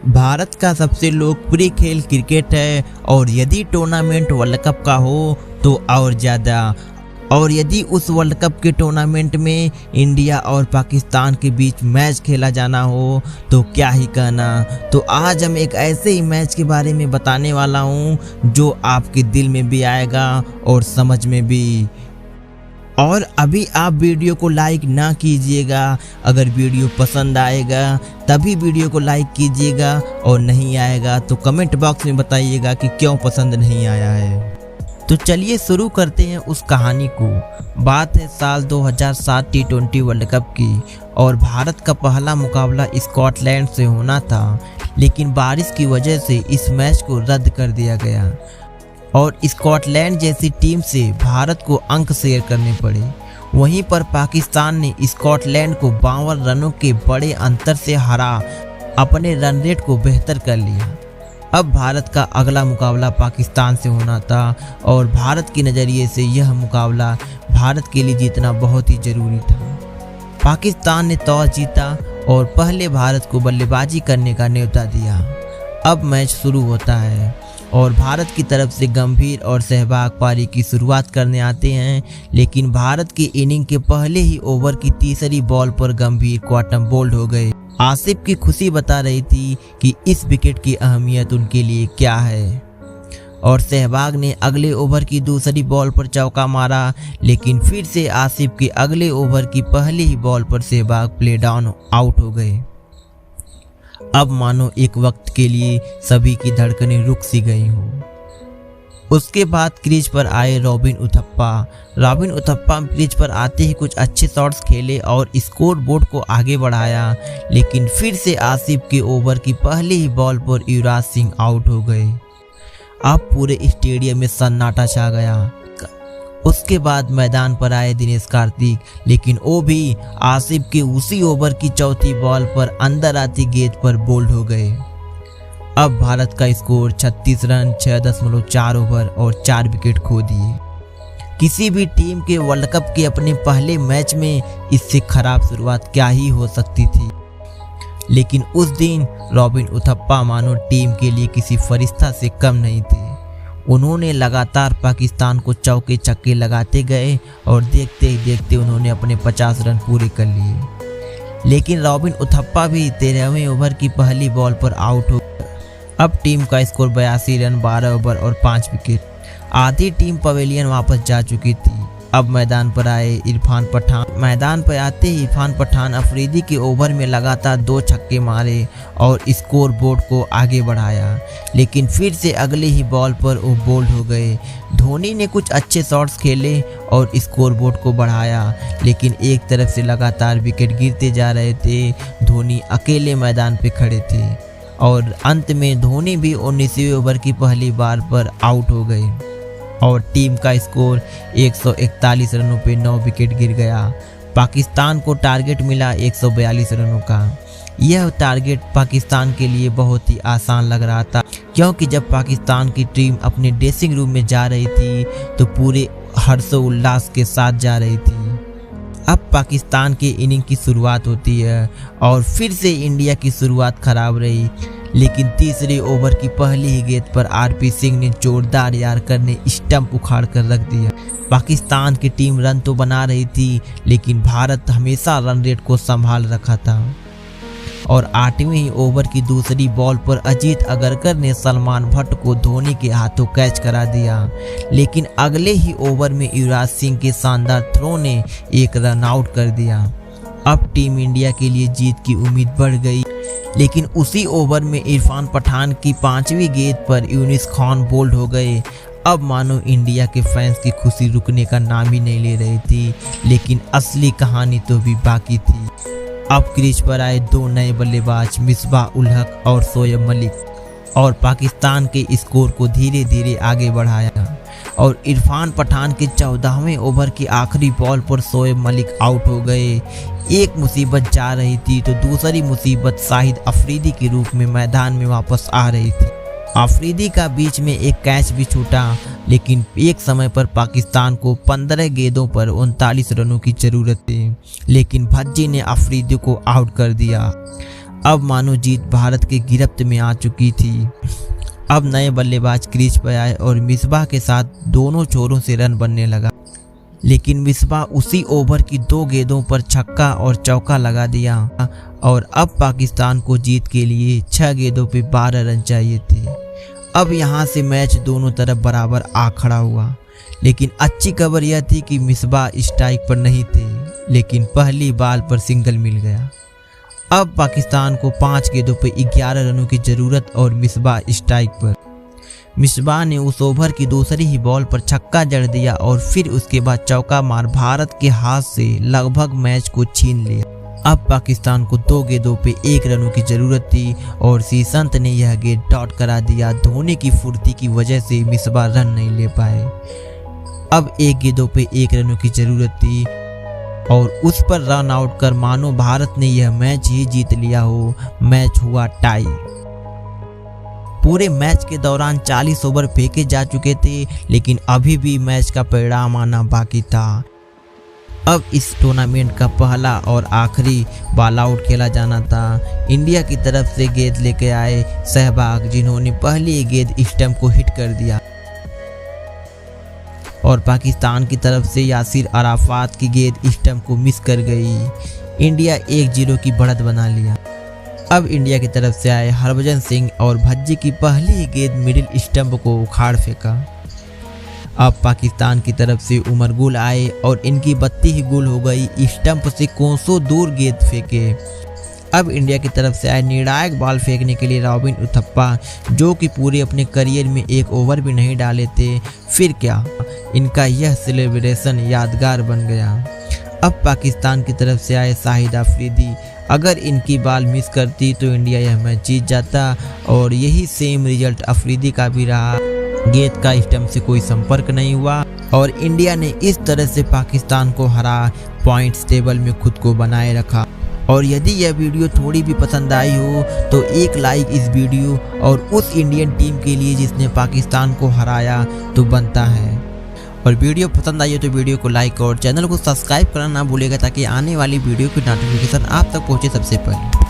भारत का सबसे लोकप्रिय खेल क्रिकेट है और यदि टूर्नामेंट वर्ल्ड कप का हो तो और ज़्यादा। और यदि उस वर्ल्ड कप के टूर्नामेंट में इंडिया और पाकिस्तान के बीच मैच खेला जाना हो तो क्या ही कहना। तो आज हम एक ऐसे ही मैच के बारे में बताने वाला हूँ जो आपके दिल में भी आएगा और समझ में भी। और अभी आप वीडियो को लाइक ना कीजिएगा, अगर वीडियो पसंद आएगा तभी वीडियो को लाइक कीजिएगा और नहीं आएगा तो कमेंट बॉक्स में बताइएगा कि क्यों पसंद नहीं आया है। तो चलिए शुरू करते हैं उस कहानी को। बात है साल 2007 T20 वर्ल्ड कप की और भारत का पहला मुकाबला स्कॉटलैंड से होना था, लेकिन बारिश की वजह से इस मैच को रद्द कर दिया गया और स्कॉटलैंड जैसी टीम से भारत को अंक शेयर करने पड़े। वहीं पर पाकिस्तान ने स्कॉटलैंड को 52 रनों के बड़े अंतर से हरा अपने रन रेट को बेहतर कर लिया। अब भारत का अगला मुकाबला पाकिस्तान से होना था और भारत के नज़रिए से यह मुकाबला भारत के लिए जीतना बहुत ही ज़रूरी था। पाकिस्तान ने टॉस जीता और पहले भारत को बल्लेबाजी करने का न्योता दिया। अब मैच शुरू होता है और भारत की तरफ से गंभीर और सहवाग पारी की शुरुआत करने आते हैं, लेकिन भारत की इनिंग के पहले ही ओवर की तीसरी बॉल पर गंभीर क्वार्टम बोल्ड हो गए। आसिफ की खुशी बता रही थी कि इस विकेट की अहमियत उनके लिए क्या है और सहवाग ने अगले ओवर की दूसरी बॉल पर चौका मारा, लेकिन फिर से आसिफ के अगले ओवर की पहली ही बॉल पर सहवाग प्ले डाउन आउट हो गए। अब मानो एक वक्त के लिए सभी की धड़कनें रुक सी गई हों। उसके बाद क्रीज पर आए रॉबिन उथप्पा क्रीज पर आते ही कुछ अच्छे शॉट्स खेले और स्कोर बोर्ड को आगे बढ़ाया, लेकिन फिर से आसिफ के ओवर की पहली ही बॉल पर युवराज सिंह आउट हो गए। अब पूरे स्टेडियम में सन्नाटा छा गया। उसके बाद मैदान पर आए दिनेश कार्तिक, लेकिन वो भी आसिफ के उसी ओवर की चौथी बॉल पर अंदर आती गेंद पर बोल्ड हो गए। अब भारत का स्कोर 36 रन 6.4 ओवर और 4 विकेट खो दिए। किसी भी टीम के वर्ल्ड कप के अपने पहले मैच में इससे खराब शुरुआत क्या ही हो सकती थी, लेकिन उस दिन रॉबिन उथप्पा मानो टीम के लिए किसी फरिश्ता से कम नहीं थे। उन्होंने लगातार पाकिस्तान को चौके छक्के लगाते गए और देखते ही देखते उन्होंने अपने 50 रन पूरे कर लिए, लेकिन रॉबिन उथप्पा भी 13वें ओवर की पहली बॉल पर आउट हो गए। अब टीम का स्कोर 82 रन 12 ओवर और 5 विकेट। आधी टीम पवेलियन वापस जा चुकी थी। अब मैदान पर आए इरफान पठान। मैदान पर आते ही इरफान पठान अफरीदी के ओवर में लगातार 2 छक्के मारे और स्कोर बोर्ड को आगे बढ़ाया, लेकिन फिर से अगले ही बॉल पर वो बोल्ड हो गए। धोनी ने कुछ अच्छे शॉट्स खेले और स्कोर बोर्ड को बढ़ाया, लेकिन एक तरफ से लगातार विकेट गिरते जा रहे थे। धोनी अकेले मैदान पे खड़े थे और अंत में धोनी भी 19वें ओवर की पहली बार पर आउट हो गए और टीम का स्कोर 141 रनों पे 9 विकेट गिर गया। पाकिस्तान को टारगेट मिला 142 रनों का। यह टारगेट पाकिस्तान के लिए बहुत ही आसान लग रहा था, क्योंकि जब पाकिस्तान की टीम अपने ड्रेसिंग रूम में जा रही थी तो पूरे हर्षोल्लास के साथ जा रही थी। अब पाकिस्तान के इनिंग की शुरुआत होती है और फिर से इंडिया की शुरुआत खराब रही, लेकिन तीसरे ओवर की पहली ही गेंद पर आरपी सिंह ने जोरदार यार्कर ने स्टंप उखाड़ कर रख दिया। पाकिस्तान की टीम रन तो बना रही थी, लेकिन भारत हमेशा रन रेट को संभाल रखा था और 8वें ही ओवर की दूसरी बॉल पर अजीत अगरकर ने सलमान भट्ट को धोनी के हाथों कैच करा दिया, लेकिन अगले ही ओवर में युवराज सिंह के शानदार थ्रो ने 1 रन आउट कर दिया। अब टीम इंडिया के लिए जीत की उम्मीद बढ़ गई, लेकिन उसी ओवर में इरफान पठान की 5वीं गेंद पर यूनिस खान बोल्ड हो गए। अब मानो इंडिया के फैंस की खुशी रुकने का नाम ही नहीं ले रही थी, लेकिन असली कहानी तो भी बाकी थी। अब क्रीज पर आए 2 नए बल्लेबाज मिसबाह उल हक और शोएब मलिक और पाकिस्तान के स्कोर को धीरे धीरे आगे बढ़ाया और इरफान पठान के 14वें ओवर की आखिरी बॉल पर शोएब मलिक आउट हो गए। एक मुसीबत जा रही थी तो दूसरी मुसीबत शाहिद अफरीदी के रूप में मैदान में वापस आ रही थी। अफरीदी का बीच में एक कैच भी छूटा, लेकिन एक समय पर पाकिस्तान को 15 गेंदों पर 39 रनों की जरूरत थी, लेकिन भज्जी ने अफरीदी को आउट कर दिया। अब मानो जीत भारत के गिरफ्त में आ चुकी थी। अब नए बल्लेबाज क्रीज पर आए और मिसबाह के साथ दोनों छोरों से रन बनने लगा, लेकिन मिसबाह उसी ओवर की 2 गेंदों पर छक्का और चौका लगा दिया और अब पाकिस्तान को जीत के लिए 6 गेंदों पे 12 रन चाहिए थे। अब यहाँ से मैच दोनों तरफ बराबर आ खड़ा हुआ, लेकिन अच्छी खबर यह थी कि मिसबाह स्ट्राइक पर नहीं थे, लेकिन पहली बॉल पर सिंगल मिल गया। अब पाकिस्तान को 5 गेंदों पे 11 रनों की जरूरत और मिसबाह स्ट्राइक पर। मिसबाह ने उस ओवर की दूसरी ही बॉल पर छक्का जड़ दिया और फिर उसके बाद चौका मार भारत के हाथ से लगभग मैच को छीन लिया। अब पाकिस्तान को 2 गेंदों पे 1 रनों की जरूरत थी और श्रीसंत ने यह गेंद डॉट करा दिया। धोनी की फुर्ती की वजह से मिसबाह रन नहीं ले पाए। अब 1 गेंदों पे 1 रनों की जरूरत थी और उस पर रन आउट कर मानो भारत ने यह मैच ही जीत लिया हो। मैच हुआ टाई। पूरे मैच के दौरान 40 ओवर फेंके जा चुके थे, लेकिन अभी भी मैच का परिणाम आना बाकी था। अब इस टूर्नामेंट का पहला और आखिरी बॉल आउट खेला जाना था। इंडिया की तरफ से गेंद लेके आए सहवाग, जिन्होंने पहली गेंद स्टंप को हिट कर दिया और पाकिस्तान की तरफ से यासिर अराफात की गेंद स्टंप को मिस कर गई। इंडिया 1-0 की बढ़त बना लिया। अब इंडिया की तरफ से आए हरभजन सिंह और भज्जी की पहली गेंद मिडिल स्टंप को उखाड़ फेंका। अब पाकिस्तान की तरफ से उमर गुल आए और इनकी बत्ती ही गुल हो गई। स्टंप से कोसों दूर गेंद फेंके। अब इंडिया की तरफ से आए निर्णायक बॉल फेंकने के लिए रॉबिन उथप्पा, जो कि पूरे अपने करियर में 1 ओवर भी नहीं डाले थे। फिर क्या, इनका यह सेलिब्रेशन यादगार बन गया। अब पाकिस्तान की तरफ से आए शाहिद अफरीदी, अगर इनकी बॉल मिस करती तो इंडिया यह मैच जीत जाता और यही सेम रिजल्ट अफरीदी का भी रहा। गेंद का स्टंप से कोई संपर्क नहीं हुआ और इंडिया ने इस तरह से पाकिस्तान को हरा पॉइंट्स टेबल में खुद को बनाए रखा। और यदि यह वीडियो थोड़ी भी पसंद आई हो तो एक लाइक इस वीडियो और उस इंडियन टीम के लिए जिसने पाकिस्तान को हराया तो बनता है। और वीडियो पसंद आई हो तो वीडियो को लाइक और चैनल को सब्सक्राइब करना ना भूलिएगा, ताकि आने वाली वीडियो की नोटिफिकेशन आप तक पहुंचे सबसे पहले।